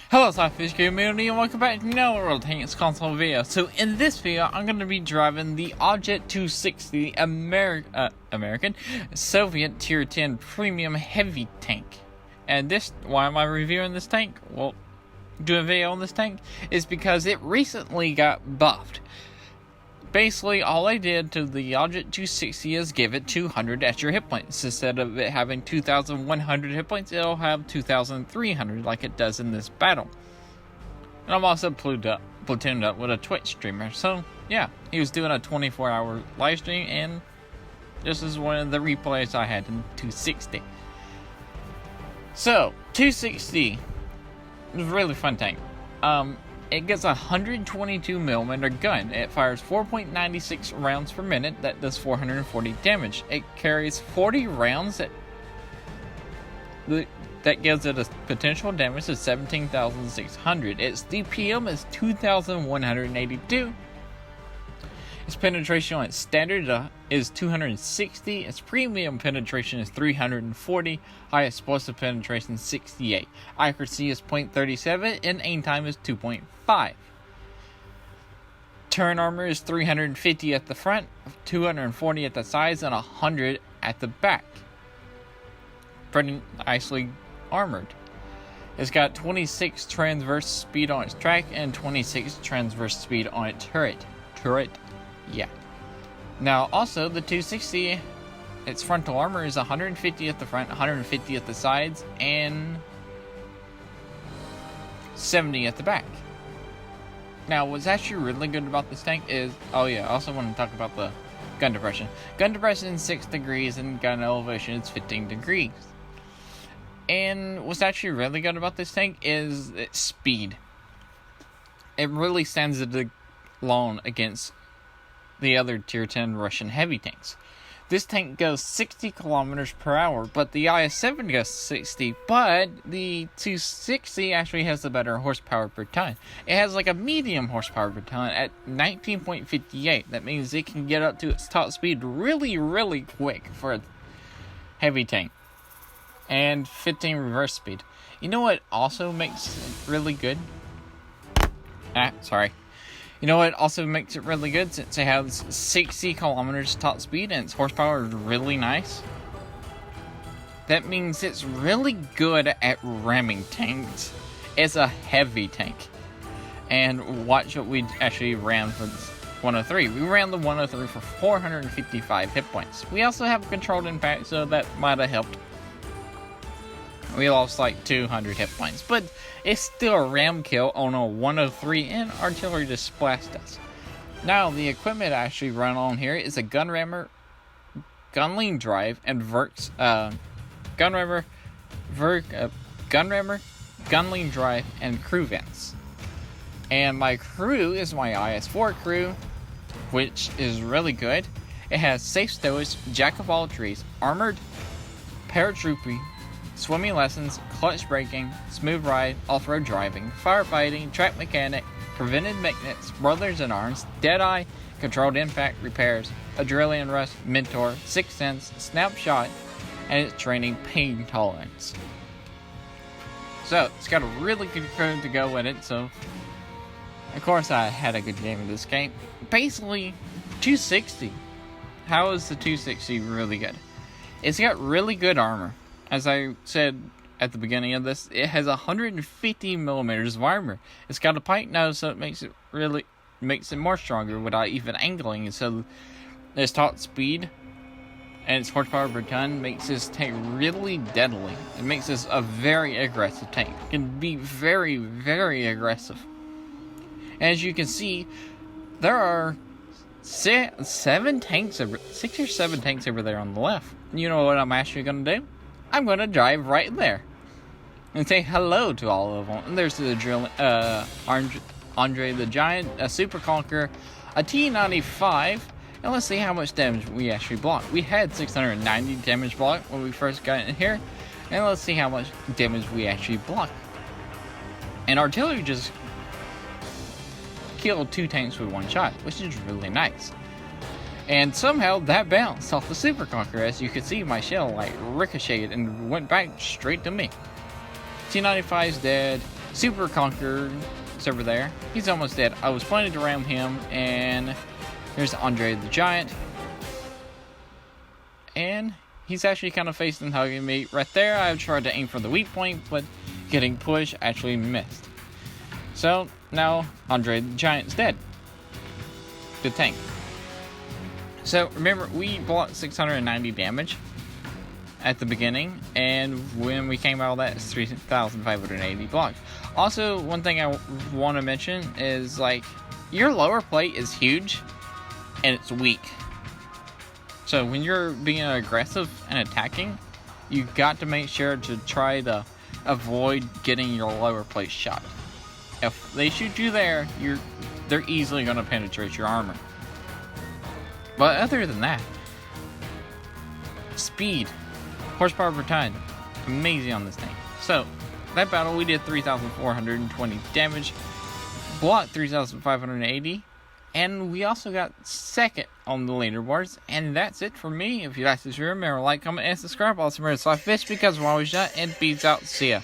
Hello SLAPAFISH community and welcome back to another World Tanks console video. So in this video I'm going to be driving the Object 260 American Soviet Tier 10 Premium Heavy Tank. And why am I reviewing this tank? Well, doing a video on this tank is because it recently got buffed. Basically, all I did to the Object 260 is give it 200 extra hit points. Instead of it having 2,100 hit points, it'll have 2,300 like it does in this battle. And I'm also platooned up with a Twitch streamer. So, yeah, he was doing a 24-hour live stream, and this is one of the replays I had in 260. So, 260 is a really fun tank. It gets a 122mm gun. It fires 4.96 rounds per minute. That does 440 damage. It carries 40 rounds that gives it a potential damage of 17,600. Its DPM is 2,182. Its penetration on its standard is 260. Its premium penetration is 340. High explosive penetration 68. Accuracy is 0.37 and aim time is 2.5. Turn armor is 350 at the front, 240 at the sides, and 100 at the back. Pretty nicely armored. It's got 26 transverse speed on its track and 26 transverse speed on its turret. Yeah. Now, also, the 260, its frontal armor is 150 at the front, 150 at the sides, and 70 at the back. Now, what's actually really good about this tank is, oh yeah, I also want to talk about the gun depression. Gun depression is 6 degrees, and gun elevation is 15 degrees. And what's actually really good about this tank is its speed. It really stands it alone against the other Tier 10 Russian heavy tanks. This tank goes 60 kilometers per hour, but the IS-7 goes 60, but the 260 actually has a better horsepower per ton. It has like a medium horsepower per ton at 19.58. That means it can get up to its top speed really, really quick for a heavy tank. And 15 reverse speed. You know what also makes it really good? You know what also makes it really good, since it has 60 kilometers top speed and its horsepower is really nice? That means it's really good at ramming tanks. It's a heavy tank. And watch what we actually ran for this 103. We ran the 103 for 455 hit points. We also have controlled impact, so that might have helped. We lost like 200 hit points, but it's still a ram kill on a 103, and artillery just splashed us. Now, the equipment I actually run on here is a gun rammer, gun lean drive, and gun rammer, gun lean drive, and crew vents. And my crew is my IS-4 crew, which is really good. It has safe stowage, jack of all trades, armored, paratroopy, swimming lessons, clutch braking, smooth ride, off-road driving, firefighting, track mechanic, prevented maintenance, brothers in arms, deadeye, controlled impact, repairs, adrenaline rush, mentor, sixth sense, snapshot, and it's training pain tolerance. So it's got a really good crew to go with it. So of course I had a good game in this game. Basically, 260. How is the 260 really good? It's got really good armor. As I said at the beginning of this, it has 150 millimeters of armor. It's got a pike nose, so it makes it more stronger without even angling. So its top speed and its horsepower per ton makes this tank really deadly. It makes this a very aggressive tank. It can be very, very aggressive. As you can see, there are 6 or 7 tanks over there on the left. You know what I'm actually going to do? I'm going to drive right there and say hello to all of them. And there's the Andre the Giant, a Super Conqueror, a T-95, and let's see how much damage we actually blocked. We had 690 damage blocked when we first got in here, and let's see how much damage we actually blocked. And artillery just killed 2 tanks with 1 shot, which is really nice. And somehow that bounced off the Super Conqueror. As you can see, my shell like ricocheted and went back straight to me. T-95's dead. Super Conqueror is over there. He's almost dead. I was planning to ram him, and there's Andre the Giant. And he's actually kind of facing hugging me right there. I tried to aim for the weak point, but getting pushed actually missed. So now Andre the Giant's dead. Good tank. So remember, we blocked 690 damage at the beginning, and when we came out of that, it's 3,580 blocks. Also, one thing I want to mention is, like, your lower plate is huge and it's weak. So when you're being aggressive and attacking, you got to make sure to try to avoid getting your lower plate shot. If they shoot you there, they're easily going to penetrate your armor. But other than that, speed, horsepower per ton, amazing on this thing. So that battle, we did 3,420 damage, blocked 3,580, and we also got second on the leaderboards. And that's it for me. If you like this video, remember to like, comment, and subscribe. Also remember to SLAPAFISH because we're always shot, and peace out. See ya.